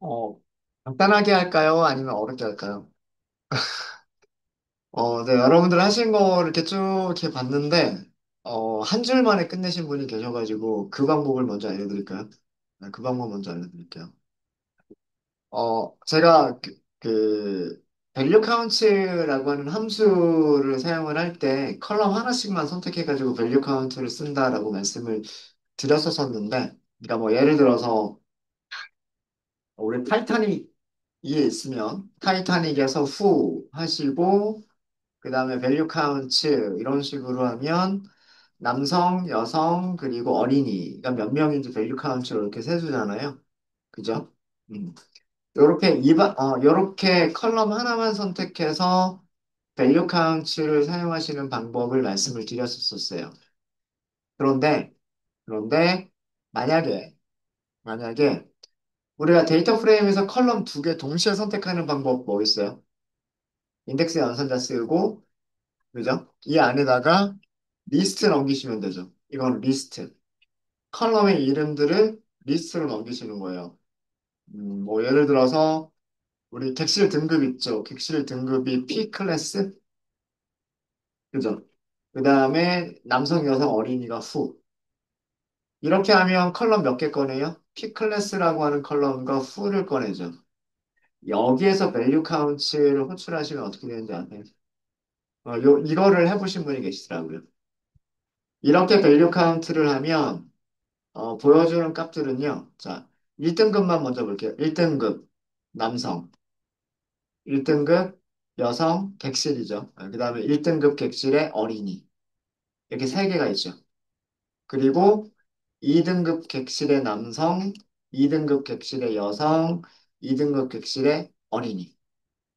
어, 간단하게 할까요? 아니면 어렵게 할까요? 네, 여러분들 하신 거 이렇게 쭉 이렇게 봤는데, 한 줄 만에 끝내신 분이 계셔가지고, 그 방법을 먼저 알려드릴까요? 네, 그 방법 먼저 알려드릴게요. 제가 value count라고 하는 함수를 사용을 할 때, 컬럼 하나씩만 선택해가지고 value count를 쓴다라고 말씀을 드렸었었는데, 그러니까 뭐 예를 들어서, 우리 타이타닉 이에 있으면, 타이타닉에서 후 하시고, 그 다음에 밸류 카운트 이런 식으로 하면 남성, 여성, 그리고 어린이가 몇 명인지 밸류 카운트로 이렇게 세주잖아요. 그죠? 음. 요렇게 컬럼 하나만 선택해서 밸류 카운트를 사용하시는 방법을 말씀을 드렸었어요. 그런데, 그런데, 만약에, 만약에, 우리가 데이터 프레임에서 컬럼 두 개 동시에 선택하는 방법 뭐 있어요? 인덱스 연산자 쓰고, 그죠? 이 안에다가 리스트 넘기시면 되죠. 이건 리스트. 컬럼의 이름들을 리스트로 넘기시는 거예요. 뭐 예를 들어서 우리 객실 등급 있죠. 객실 등급이 P 클래스, 그죠? 그 다음에 남성, 여성, 어린이가 후. 이렇게 하면 컬럼 몇 개 꺼내요? P 클래스라고 하는 컬럼과 후를 꺼내죠. 여기에서 밸류 카운트를 호출하시면 어떻게 되는지 아세요? 이거를 해보신 분이 계시더라고요. 이렇게 밸류 카운트를 하면 보여주는 값들은요. 자, 1등급만 먼저 볼게요. 1등급 남성, 1등급 여성 객실이죠. 그 다음에 1등급 객실의 어린이. 이렇게 세 개가 있죠. 그리고 2등급 객실의 남성, 2등급 객실의 여성, 2등급 객실의 어린이.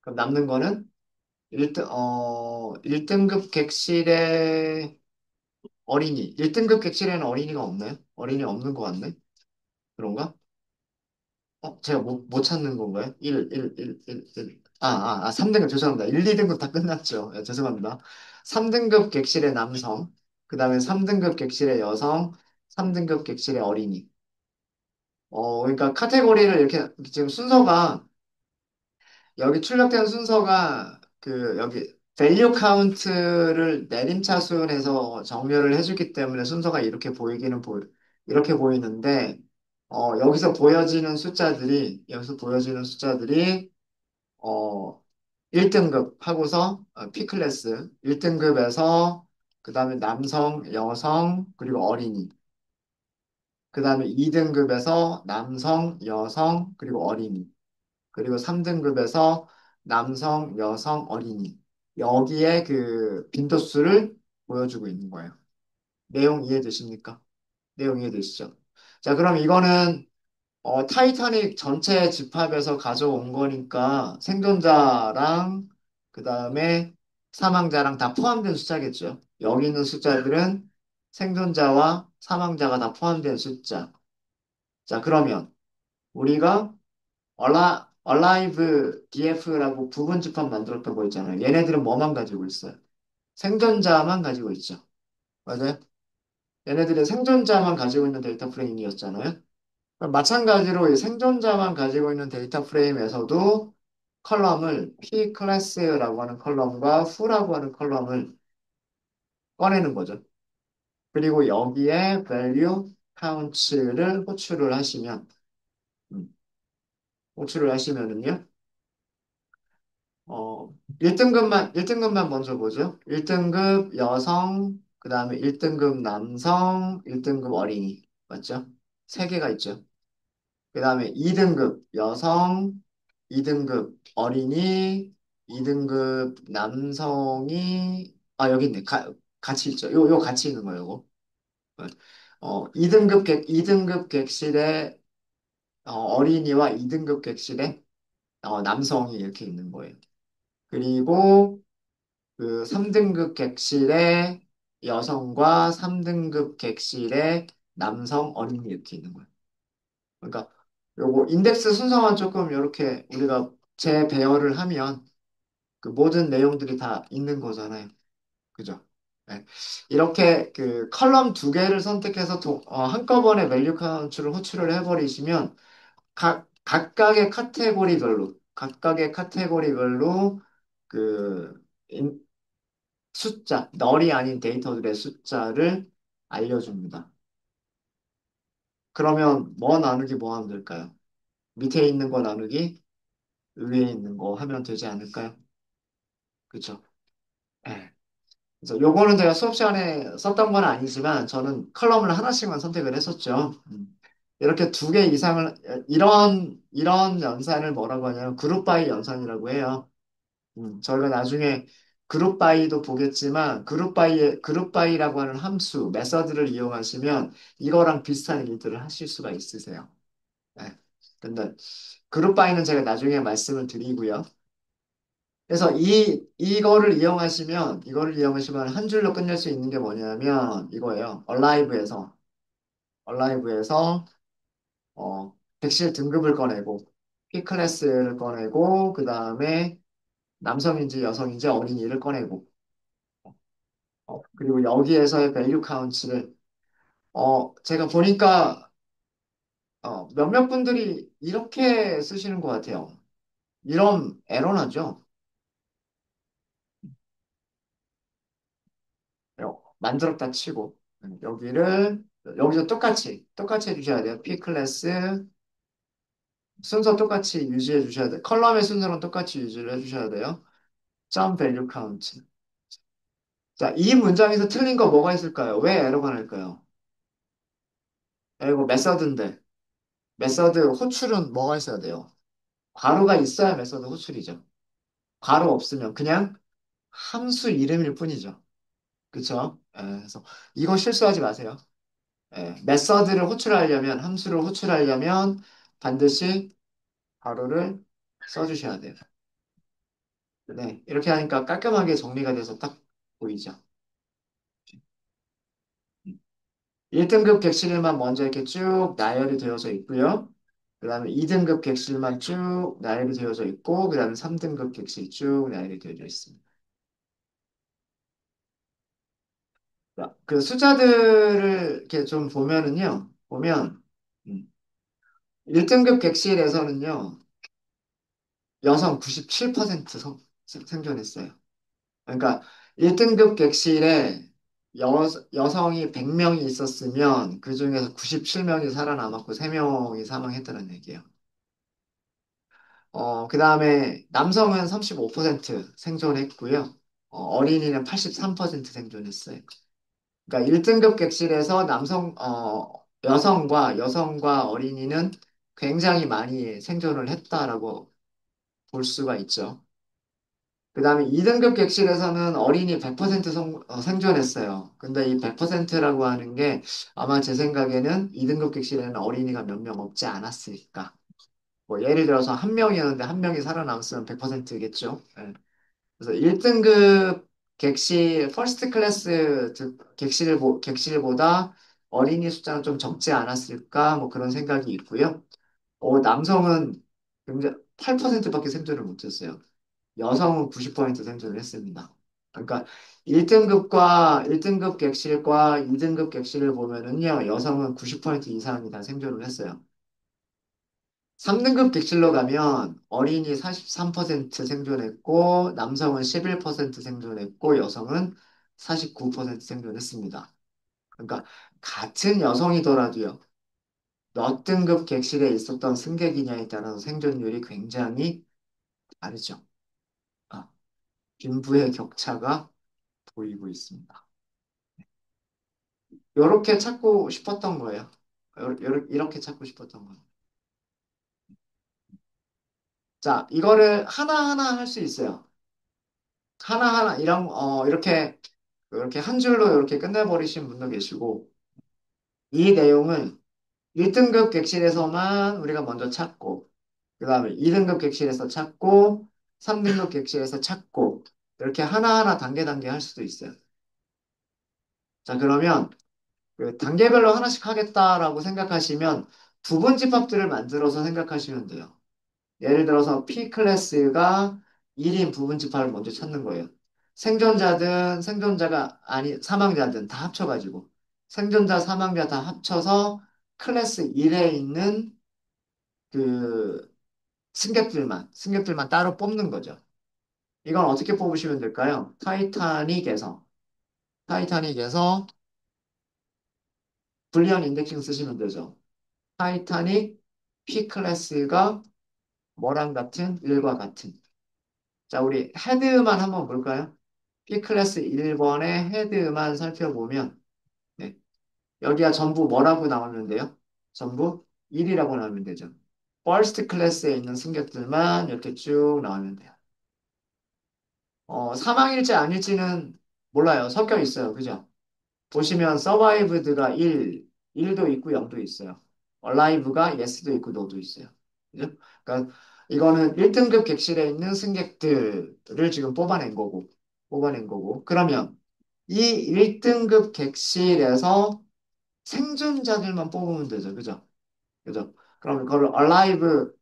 그럼 남는 거는 1등급 객실의 어린이. 1등급 객실에는 어린이가 없나요? 어린이 없는 것 같네? 그런가? 제가 못 찾는 건가요? 1. 3등급, 죄송합니다. 1, 2등급 다 끝났죠. 죄송합니다. 3등급 객실의 남성, 그 다음에 3등급 객실의 여성, 3등급 객실의 어린이. 그러니까 카테고리를 이렇게, 지금 순서가, 여기 출력된 순서가, 여기, 밸류 카운트를 내림차순에서 정렬을 해주기 때문에 순서가 이렇게 보이는데, 여기서 보여지는 숫자들이, 어, 1등급 하고서 P클래스, 1등급에서 그 다음에 남성, 여성, 그리고 어린이. 그 다음에 2등급에서 남성, 여성, 그리고 어린이. 그리고 3등급에서 남성, 여성, 어린이. 여기에 그 빈도수를 보여주고 있는 거예요. 내용 이해되십니까? 내용 이해되시죠? 자, 그럼 이거는 타이타닉 전체 집합에서 가져온 거니까 생존자랑 그 다음에 사망자랑 다 포함된 숫자겠죠. 여기 있는 숫자들은 생존자와 사망자가 다 포함된 숫자. 자, 그러면 우리가 Alive DF라고 부분 집합 만들었던 거 있잖아요. 얘네들은 뭐만 가지고 있어요? 생존자만 가지고 있죠. 맞아요? 얘네들은 생존자만 가지고 있는 데이터 프레임이었잖아요. 마찬가지로 이 생존자만 가지고 있는 데이터 프레임에서도 컬럼을 P 클래스라고 하는 컬럼과 후라고 하는 컬럼을 꺼내는 거죠. 그리고 여기에 value counts를 음, 호출을 하시면은요, 1등급만 먼저 보죠. 1등급 여성, 그 다음에 1등급 남성, 1등급 어린이. 맞죠? 세 개가 있죠. 그 다음에 2등급 여성, 2등급 어린이, 2등급 남성이, 여기 있네. 같이 있죠. 요 같이 있는 거예요, 요거. 2등급 객실에 어린이와 2등급 객실에 남성이 이렇게 있는 거예요. 그리고 그 3등급 객실에 여성과 3등급 객실에 남성 어린이 이렇게 있는 거예요. 그러니까 요거 인덱스 순서만 조금 이렇게 우리가 재배열을 하면 그 모든 내용들이 다 있는 거잖아요. 그죠? 네. 이렇게 그 컬럼 두 개를 선택해서 한꺼번에 밸류 카운트를 호출을 해버리시면 각각의 카테고리별로 그 숫자, 널이 아닌 데이터들의 숫자를 알려줍니다. 그러면 뭐 나누기 뭐 하면 될까요? 밑에 있는 거 나누기 위에 있는 거 하면 되지 않을까요? 그쵸? 예. 그래서 요거는 제가 수업 시간에 썼던 건 아니지만 저는 컬럼을 하나씩만 선택을 했었죠. 이렇게 두 개 이상을 이런 연산을 뭐라고 하냐면 그룹 바이 연산이라고 해요. 저희가 나중에 그룹 바이도 보겠지만 그룹 바이라고 하는 함수 메서드를 이용하시면 이거랑 비슷한 일들을 하실 수가 있으세요. 네. 근데 그룹 바이는 제가 나중에 말씀을 드리고요. 그래서 이거를 이용하시면 한 줄로 끝낼 수 있는 게 뭐냐면 이거예요. 얼라이브에서 객실 등급을 꺼내고 P 클래스를 꺼내고 그 다음에 남성인지 여성인지 어린이를 꺼내고 그리고 여기에서의 밸류 카운트를 제가 보니까 몇몇 분들이 이렇게 쓰시는 것 같아요. 이런 에러나죠. 만들었다 치고 여기서 똑같이 해주셔야 돼요. P 클래스 순서 똑같이 유지해 주셔야 돼요. 컬럼의 순서는 똑같이 유지를 해주셔야 돼요. 점 밸류 카운트. 자, 이 문장에서 틀린 거 뭐가 있을까요? 왜 에러가 날까요? 이거 메서드인데 메서드 호출은 뭐가 있어야 돼요? 괄호가 있어야 메서드 호출이죠. 괄호 없으면 그냥 함수 이름일 뿐이죠. 그쵸? 그래서 이거 실수하지 마세요. 메서드를 호출하려면, 함수를 호출하려면 반드시 괄호를 써주셔야 돼요. 네, 이렇게 하니까 깔끔하게 정리가 돼서 딱 보이죠. 1등급 객실만 먼저 이렇게 쭉 나열이 되어져 있고요. 그 다음에 2등급 객실만 쭉 나열이 되어져 있고, 그 다음에 3등급 객실 쭉 나열이 되어져 있습니다. 자, 그 숫자들을 이렇게 좀 보면, 1등급 객실에서는요, 여성 97% 생존했어요. 그러니까 1등급 객실에 여성이 100명이 있었으면 그 중에서 97명이 살아남았고 3명이 사망했다는 얘기예요. 그 다음에 남성은 35% 생존했고요. 어린이는 83% 생존했어요. 그러니까 1등급 객실에서 여성과 어린이는 굉장히 많이 생존을 했다라고 볼 수가 있죠. 그 다음에 2등급 객실에서는 어린이 100% 생존했어요. 근데 이 100%라고 하는 게 아마 제 생각에는 2등급 객실에는 어린이가 몇 명 없지 않았을까. 뭐 예를 들어서 한 명이었는데 한 명이 살아남았으면 100%겠죠. 그래서 1등급 퍼스트 클래스 객실보다 어린이 숫자는 좀 적지 않았을까, 뭐 그런 생각이 있고요. 남성은 굉장히 8%밖에 생존을 못했어요. 여성은 90% 생존을 했습니다. 그러니까 1등급 객실과 2등급 객실을 보면은요, 여성은 90% 이상이 다 생존을 했어요. 3등급 객실로 가면 어린이 43% 생존했고, 남성은 11% 생존했고, 여성은 49% 생존했습니다. 그러니까 같은 여성이더라도요, 몇 등급 객실에 있었던 승객이냐에 따라서 생존율이 굉장히 다르죠. 아, 빈부의 격차가 보이고 있습니다. 이렇게 찾고 싶었던 거예요. 이렇게 찾고 싶었던 거예요. 자, 이거를 하나하나 할 수 있어요. 하나하나 이렇게 한 줄로 이렇게 끝내버리신 분도 계시고, 이 내용을 1등급 객실에서만 우리가 먼저 찾고, 그 다음에 2등급 객실에서 찾고, 3등급 객실에서 찾고, 이렇게 하나하나 단계 할 수도 있어요. 자, 그러면 그 단계별로 하나씩 하겠다라고 생각하시면 부분 집합들을 만들어서 생각하시면 돼요. 예를 들어서 P 클래스가 1인 부분 집합을 먼저 찾는 거예요. 생존자가 아니 사망자든 다 합쳐가지고 생존자 사망자 다 합쳐서 클래스 1에 있는 그 승객들만 따로 뽑는 거죠. 이건 어떻게 뽑으시면 될까요? 타이타닉에서 불리한 인덱싱 쓰시면 되죠. 타이타닉 P 클래스가 뭐랑 같은? 1과 같은. 자, 우리 헤드만 한번 볼까요? P 클래스 1번의 헤드만 살펴보면 네, 여기가 전부 뭐라고 나오면 돼요? 전부 1이라고 나오면 되죠. 퍼스트 클래스에 있는 승객들만 이렇게 쭉 나오면 돼요. 사망일지 아닐지는 몰라요. 섞여 있어요. 그죠? 보시면 서바이브드가 1도 있고 0도 있어요. 얼라이브가 yes도 있고 no도 있어요. 그죠? 그러니까 이거는 1등급 객실에 있는 승객들을 지금 뽑아낸 거고. 그러면 이 1등급 객실에서 생존자들만 뽑으면 되죠. 그죠? 그죠? 그럼 그걸 alive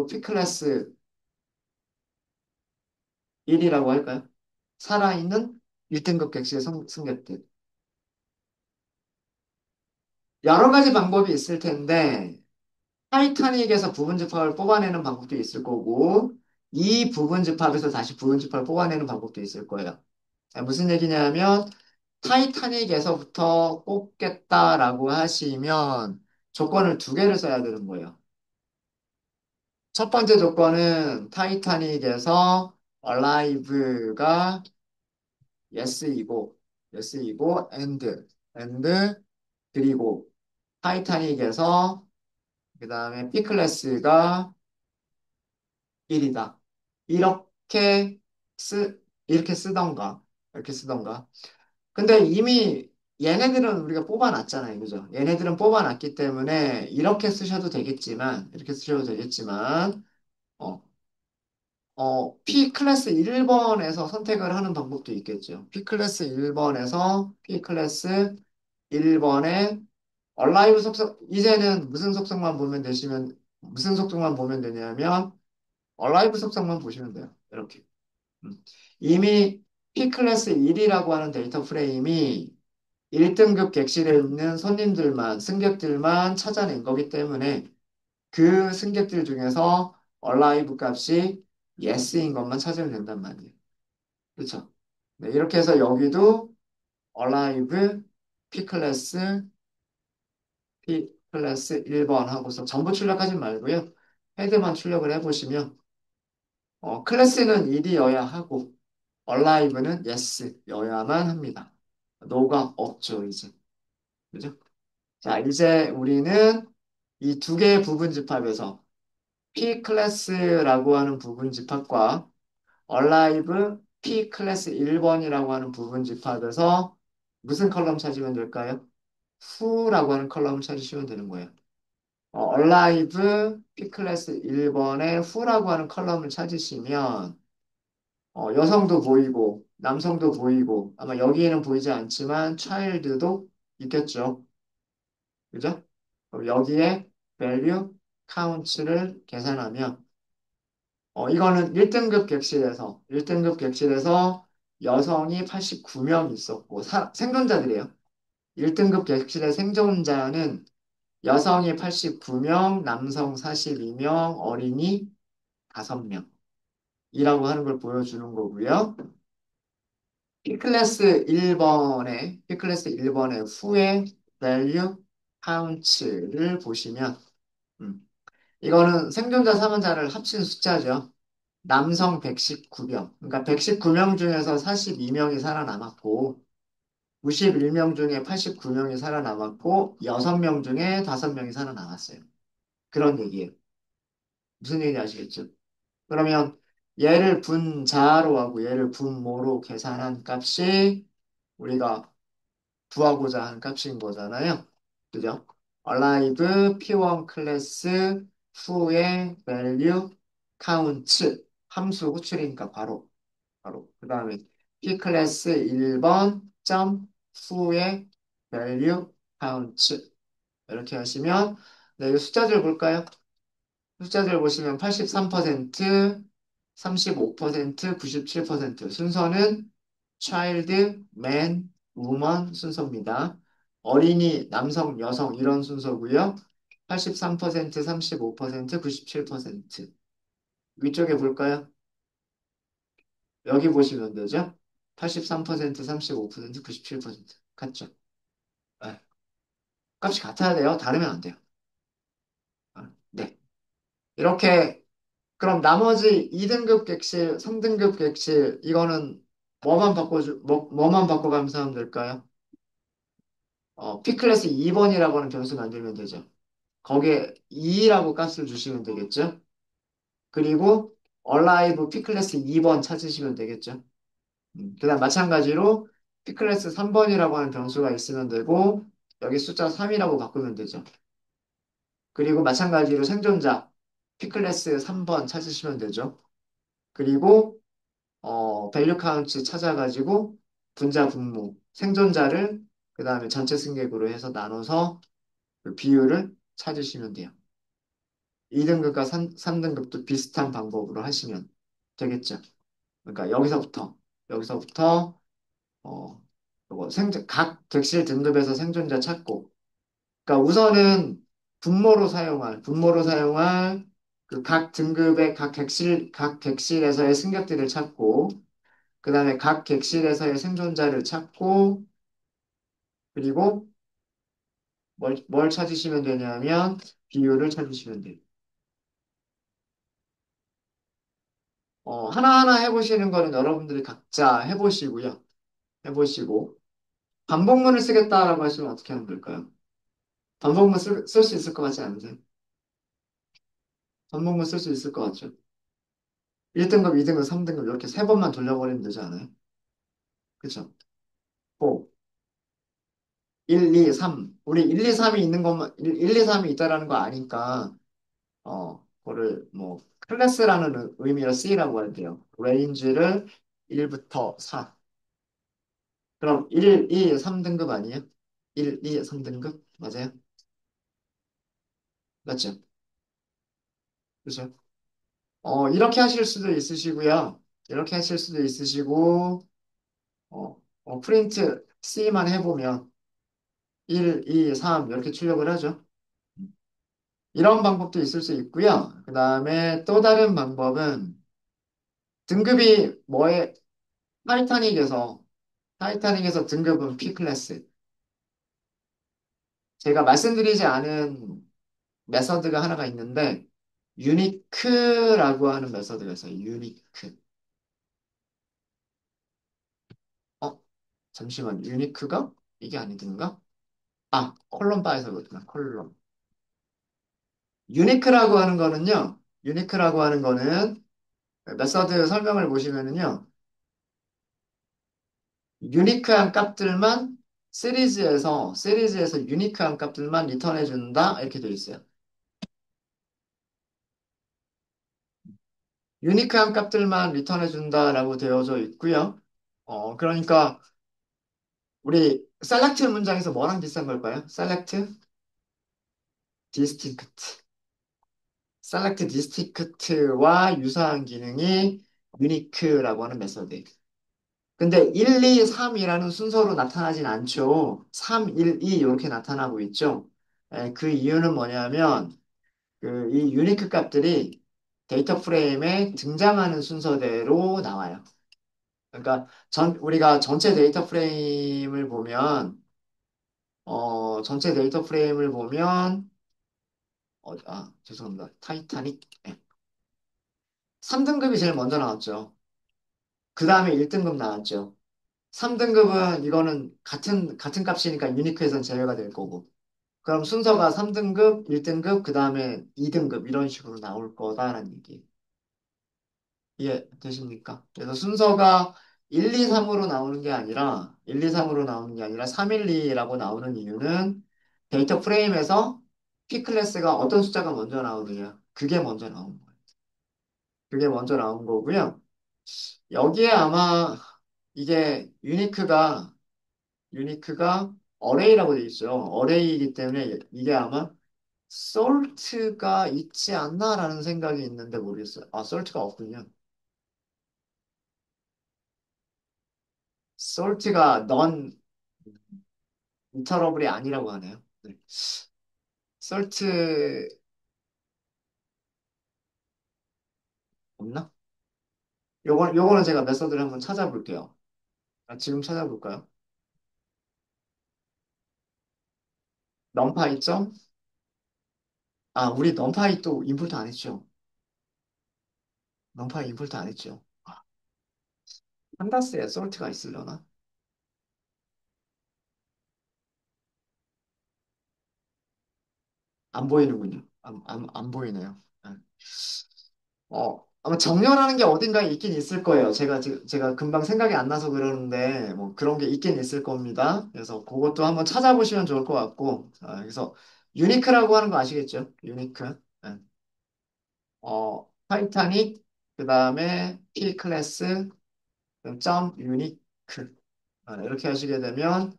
P클래스 1이라고 할까요? 살아있는 1등급 객실 승객들. 여러 가지 방법이 있을 텐데, 타이타닉에서 부분집합을 뽑아내는 방법도 있을 거고, 이 부분집합에서 다시 부분집합을 뽑아내는 방법도 있을 거예요. 자, 무슨 얘기냐면, 타이타닉에서부터 뽑겠다라고 하시면 조건을 두 개를 써야 되는 거예요. 첫 번째 조건은 타이타닉에서 alive가 yes이고, and, 그리고 타이타닉에서 그 다음에 B클래스가 1이다. 이렇게 이렇게 쓰던가. 근데 이미 얘네들은 우리가 뽑아놨잖아요. 그죠? 얘네들은 뽑아놨기 때문에 이렇게 쓰셔도 되겠지만, 어, P 클래스 1번에서 선택을 하는 방법도 있겠죠. P 클래스 1번에 얼라이브 속성, 이제는 무슨 속성만 보면 되냐면, 얼라이브 속성만 보시면 돼요. 이렇게. 음. 이미 P 클래스 1이라고 하는 데이터 프레임이 1등급 객실에 있는 승객들만 찾아낸 거기 때문에 그 승객들 중에서 얼라이브 값이 yes인 것만 찾으면 된단 말이에요. 그렇죠? 네, 이렇게 해서 여기도 alive P 클래스 1번 하고서 전부 출력하지 말고요. 헤드만 출력을 해보시면 클래스는 1이어야 하고 alive는 yes여야만 합니다. no가 없죠, 이제. 그죠? 자, 이제 우리는 이 두 개의 부분 집합에서 P 클래스라고 하는 부분 집합과 alive P 클래스 1번이라고 하는 부분 집합에서 무슨 컬럼 찾으면 될까요? who라고 하는 컬럼을 찾으시면 되는 거예요. alive P 클래스 1번에 who라고 하는 컬럼을 찾으시면 여성도 보이고 남성도 보이고 아마 여기에는 보이지 않지만 child도 있겠죠. 그죠? 그럼 여기에 value count를 계산하면 이거는 1등급 객실에서 여성이 89명 있었고 생존자들이에요. 1등급 객실의 생존자는 여성이 89명, 남성 42명, 어린이 5명 이라고 하는 걸 보여주는 거고요. P클래스 1번의 후에 value counts를 보시면 이거는 생존자 사망자를 합친 숫자죠. 남성 119명. 그러니까 119명 중에서 42명이 살아남았고 91명 중에 89명이 살아남았고 6명 중에 5명이 살아남았어요. 그런 얘기예요. 무슨 얘기인지 아시겠죠? 그러면 얘를 분자로 하고 얘를 분모로 계산한 값이 우리가 구하고자 하는 값인 거잖아요. 그죠? alive P1 클래스 후의 value count 함수 호출이니까 바로 그 다음에 P 클래스 1번 점 후의 value count 이렇게 하시면 네, 이 숫자들 볼까요? 숫자들 보시면 83%, 35%, 97% 순서는 child, man, woman 순서입니다. 어린이, 남성, 여성 이런 순서고요. 83%, 35%, 97%. 위쪽에 볼까요? 여기 보시면 되죠? 83%, 35%, 97%. 같죠? 네. 값이 같아야 돼요. 다르면 안 돼요. 네. 이렇게, 그럼 나머지 2등급 객실, 3등급 객실, 이거는 뭐만 바꿔가면서 하면 될까요? P클래스 2번이라고 하는 변수 만들면 되죠. 거기에 2라고 값을 주시면 되겠죠? 그리고 alive P클래스 2번 찾으시면 되겠죠? 그다음 마찬가지로 P클래스 3번이라고 하는 변수가 있으면 되고 여기 숫자 3이라고 바꾸면 되죠. 그리고 마찬가지로 생존자 P클래스 3번 찾으시면 되죠. 그리고 밸류 카운트 찾아가지고 분자 분모 생존자를 그다음에 전체 승객으로 해서 나눠서 그 비율을 찾으시면 돼요. 2등급과 3등급도 비슷한 방법으로 하시면 되겠죠. 그러니까 여기서부터 요거 각 객실 등급에서 생존자 찾고 그러니까 우선은 분모로 사용할 그 각 등급의 각 객실에서의 승객들을 찾고 그다음에 각 객실에서의 생존자를 찾고 그리고 뭘 찾으시면 되냐면 비율을 찾으시면 돼요. 하나하나 해보시는 거는 여러분들이 각자 해보시고요. 해보시고 반복문을 쓰겠다라고 하시면 어떻게 하면 될까요? 반복문 쓸 수 있을 것 같지 않으세요? 반복문 쓸 수 있을 것 같죠? 1등급, 2등급, 3등급 이렇게 세 번만 돌려버리면 되지 않아요? 그쵸? 5, 1, 2, 3. 우리 1, 2, 3이 있는 것만, 1, 2, 3이 있다라는 거 아니까, 그거를 뭐, 클래스라는 의미로 C라고 할게요. 레인지를 1부터 4. 그럼 1, 2, 3등급 아니에요? 1, 2, 3등급? 맞아요? 맞죠? 그죠? 이렇게 하실 수도 있으시고요. 이렇게 하실 수도 있으시고, 프린트 C만 해보면 1, 2, 3 이렇게 출력을 하죠. 이런 방법도 있을 수 있고요. 그 다음에 또 다른 방법은 등급이 타이타닉에서, 타이타닉에서 등급은 P 클래스. 제가 말씀드리지 않은 메서드가 하나가 있는데, 유니크라고 하는 메서드가 있어요. 유니크. 어, 잠시만. 유니크가? 이게 아니든가? 콜럼 바에서 그렇구나. 콜럼. 유니크라고 하는 거는 메서드 설명을 보시면은요. 유니크한 값들만 시리즈에서 유니크한 값들만 리턴해 준다 이렇게 되어 있어요. 유니크한 값들만 리턴해 준다라고 되어져 있고요. 그러니까 우리 select 문장에서 뭐랑 비슷한 걸까요? distinct. select distinct와 유사한 기능이 unique라고 하는 메서드예요. 근데 1, 2, 3이라는 순서로 나타나진 않죠. 3, 1, 2 이렇게 나타나고 있죠. 그 이유는 뭐냐면 이 유니크 값들이 데이터 프레임에 등장하는 순서대로 나와요. 그러니까 우리가 전체 데이터 프레임을 보면 죄송합니다. 타이타닉 3등급이 제일 먼저 나왔죠. 그 다음에 1등급 나왔죠. 3등급은 이거는 같은 값이니까 유니크에선 제외가 될 거고. 그럼 순서가 3등급, 1등급, 그 다음에 2등급 이런 식으로 나올 거다라는 얘기. 이해되십니까? 그래서 순서가 1, 2, 3으로 나오는 게 아니라 1, 2, 3으로 나오는 게 아니라 3, 1, 2라고 나오는 이유는 데이터 프레임에서 P 클래스가 어떤 숫자가 먼저 나오느냐. 그게 먼저 나온 거예요. 그게 먼저 나온 거고요. 여기에 아마 이게 유니크가 어레이라고 돼 있죠. 어레이이기 때문에 이게 아마 솔트가 있지 않나라는 생각이 있는데 모르겠어요. 솔트가 없군요. 솔트가 넌 인터러블이 아니라고 하네요. 네. 솔트 없나? 요거는 제가 메서드를 한번 찾아볼게요. 아, 지금 찾아볼까요? 넘파이 점? 아, 우리 넘파이 또 임포트 안 했죠? 넘파이 임포트 안 했죠? 판다스에 솔트가 있으려나? 안 보이는군요. 안 보이네요. 네. 아마 정렬하는 게 어딘가에 있긴 있을 거예요. 제가 금방 생각이 안 나서 그러는데, 뭐 그런 게 있긴 있을 겁니다. 그래서 그것도 한번 찾아보시면 좋을 것 같고, 그래서 유니크라고 하는 거 아시겠죠? 유니크. 네. 타이타닉, 그 다음에 P 클래스, 점 유니크. 이렇게 하시게 되면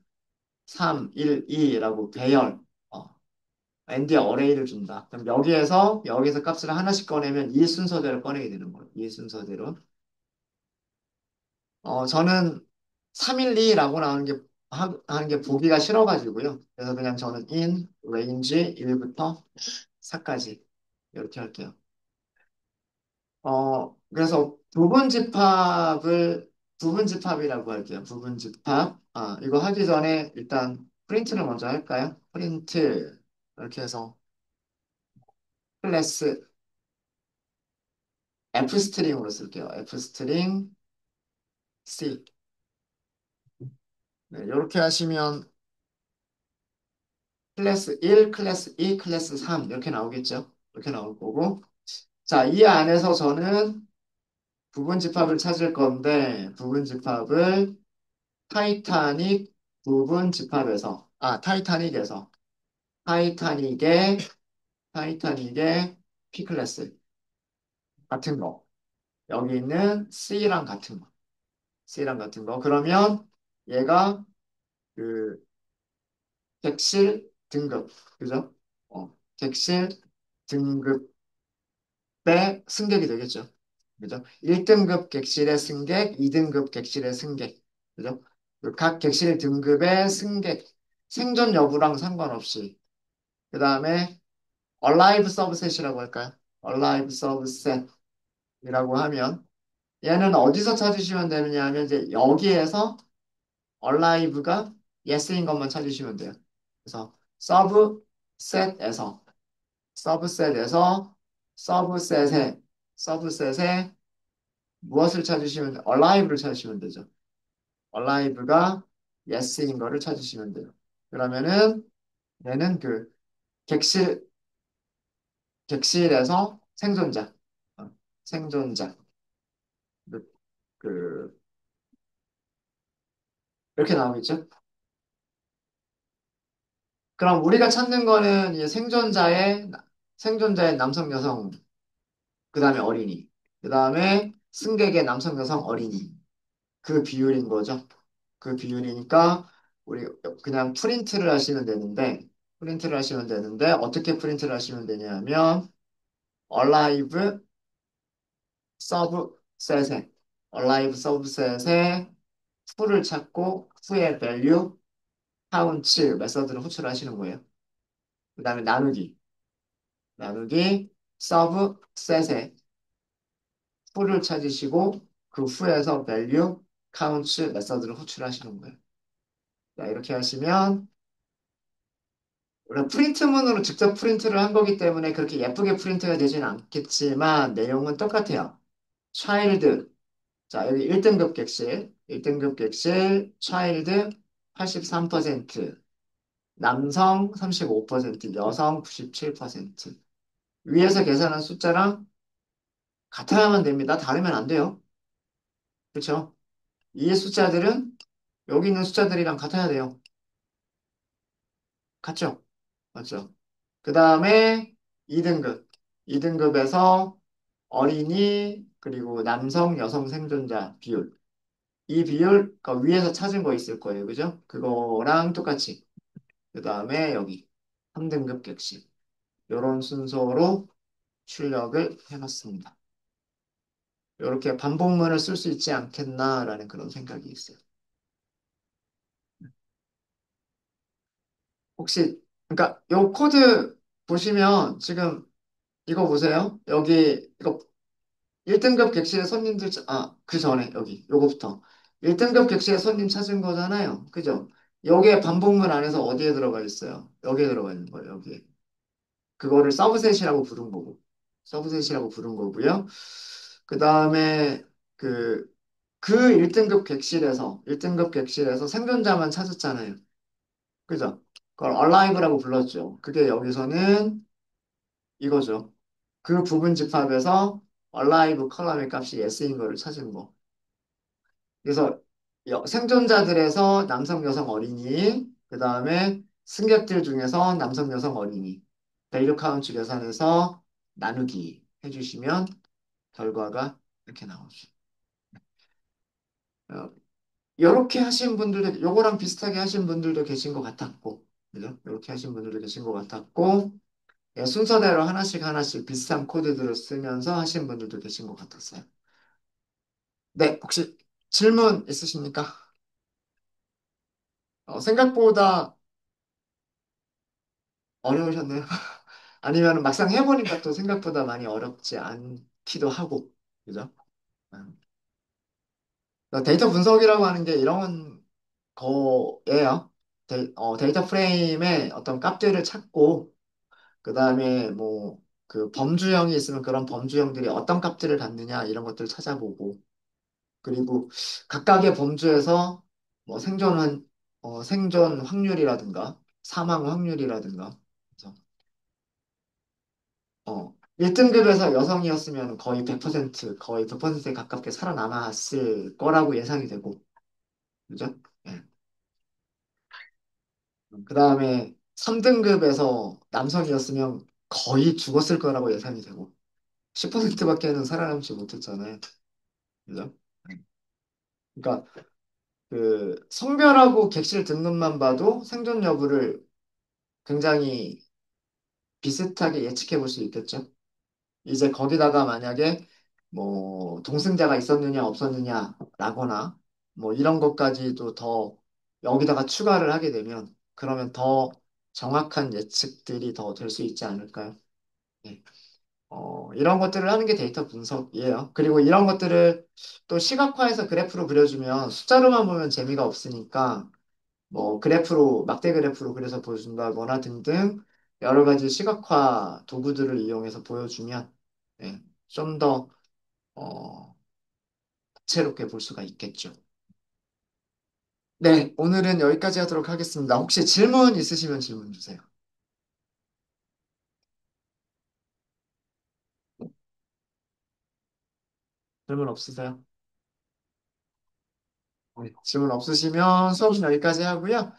3, 1, 2라고 배열, 어, 엔드 어레이를 준다. 그럼 여기에서 값을 하나씩 꺼내면 이 순서대로 꺼내게 되는 거예요. 이 순서대로. 저는 312라고 하는 게 보기가 싫어가지고요. 그래서 그냥 저는 in range 1부터 4까지 이렇게 할게요. 그래서 부분 집합이라고 할게요. 부분 집합. 이거 하기 전에 일단 프린트를 먼저 할까요? 프린트. 이렇게 해서 클래스 F 스트링으로 쓸게요. F 스트링 C. 네, 이렇게 하시면 클래스 1, 클래스 2, 클래스 3 이렇게 나오겠죠? 이렇게 나올 거고. 자, 이 안에서 저는 부분 집합을 찾을 건데 부분 집합을 타이타닉 부분 집합에서 타이타닉의 타이타닉의 P 클래스 같은 거 여기 있는 C랑 같은 거 그러면 얘가 그 객실 등급 그죠? 객실 등급의 승객이 되겠죠. 그죠? 1등급 객실의 승객, 2등급 객실의 승객. 그죠? 그각 객실 등급의 승객, 생존 여부랑 상관없이. 그 다음에 alive subset이라고 할까요? alive subset이라고 하면 얘는 어디서 찾으시면 되느냐 하면 이제 여기에서 alive가 yes인 것만 찾으시면 돼요. 그래서 subset에서 subset에서 subset에 subset에 무엇을 찾으시면 alive를 찾으시면 되죠. alive가 yes인 거를 찾으시면 돼요. 그러면은 얘는 그 객실 객실에서 생존자 생존자 그, 그 이렇게 나오겠죠. 그럼 우리가 찾는 거는 이 생존자의 남성 여성 그 다음에 어린이 그 다음에 승객의 남성 여성 어린이 그 비율인 거죠. 그 비율이니까 우리 그냥 프린트를 하시면 되는데 어떻게 프린트를 하시면 되냐면 alive subset에 alive subset에 fu를 찾고 fu의 value count 메서드를 호출하시는 거예요. 그 다음에 나누기 subset에 fu를 찾으시고 그 후에서 value count 메서드를 호출하시는 거예요. 자, 이렇게 하시면 우리가 프린트문으로 직접 프린트를 한 거기 때문에 그렇게 예쁘게 프린트가 되지는 않겠지만 내용은 똑같아요. child. 자, 여기 1등급 객실, child 83%, 남성 35%, 여성 97%. 위에서 계산한 숫자랑 같아야만 됩니다. 다르면 안 돼요. 그렇죠? 이 숫자들은 여기 있는 숫자들이랑 같아야 돼요. 같죠? 맞죠? 그 다음에 2등급. 2등급에서 어린이, 그리고 남성, 여성 생존자 비율. 이 비율, 그 위에서 찾은 거 있을 거예요. 그죠? 그거랑 똑같이. 그 다음에 여기 3등급 객실. 이런 순서로 출력을 해놨습니다. 이렇게 반복문을 쓸 수 있지 않겠나라는 그런 생각이 있어요. 혹시, 그러니까 요 코드 보시면 지금 이거 보세요. 여기 이거 1등급 객실의 손님들 그 전에 여기 요거부터 1등급 객실의 손님 찾은 거잖아요. 그죠? 여기에 반복문 안에서 어디에 들어가 있어요? 여기에 들어가 있는 거예요. 여기. 그거를 서브셋이라고 부른 거고. 서브셋이라고 부른 거고요. 그다음에 그 그 1등급 객실에서 생존자만 찾았잖아요. 그죠? 그걸 alive라고 불렀죠. 그게 여기서는 이거죠. 그 부분 집합에서 alive 컬럼의 값이 s인 거를 찾은 거. 그래서 생존자들에서 남성, 여성, 어린이, 그 다음에 승객들 중에서 남성, 여성, 어린이, 밸류 카운트 계산해서 나누기 해주시면 결과가 이렇게 나오죠. 어, 이렇게 하신 분들도, 요거랑 비슷하게 하신 분들도 계신 것 같았고, 그죠? 이렇게 하신 분들도 계신 것 같았고, 예, 순서대로 하나씩 하나씩 비슷한 코드들을 쓰면서 하신 분들도 계신 것 같았어요. 네, 혹시 질문 있으십니까? 생각보다 어려우셨나요? 아니면 막상 해보니까 또 생각보다 많이 어렵지 않기도 하고, 그죠? 음. 데이터 분석이라고 하는 게 이런 거예요. 데이터 프레임의 어떤 값들을 찾고, 그 다음에 뭐, 그 범주형이 있으면 그런 범주형들이 어떤 값들을 갖느냐, 이런 것들을 찾아보고, 그리고 각각의 범주에서 뭐 생존 확률이라든가, 사망 확률이라든가, 1등급에서 여성이었으면 거의 100%, 거의 100%에 가깝게 살아남았을 거라고 예상이 되고, 그죠? 예. 그 다음에 3등급에서 남성이었으면 거의 죽었을 거라고 예상이 되고, 10%밖에는 살아남지 못했잖아요. 그죠? 예. 그러니까 그 성별하고 객실 등급만 봐도 생존 여부를 굉장히 비슷하게 예측해 볼 수 있겠죠? 이제 거기다가 만약에 뭐 동승자가 있었느냐 없었느냐라거나 뭐 이런 것까지도 더 여기다가 추가를 하게 되면 그러면 더 정확한 예측들이 더 될 수 있지 않을까요? 네. 이런 것들을 하는 게 데이터 분석이에요. 그리고 이런 것들을 또 시각화해서 그래프로 그려주면 숫자로만 보면 재미가 없으니까 뭐 그래프로 막대 그래프로 그려서 보여준다거나 등등 여러 가지 시각화 도구들을 이용해서 보여주면 좀 더 다채롭게 볼 수가 있겠죠. 네, 오늘은 여기까지 하도록 하겠습니다. 혹시 질문 있으시면 질문 주세요. 질문 없으세요? 네, 질문 없으시면 수업은 여기까지 하고요.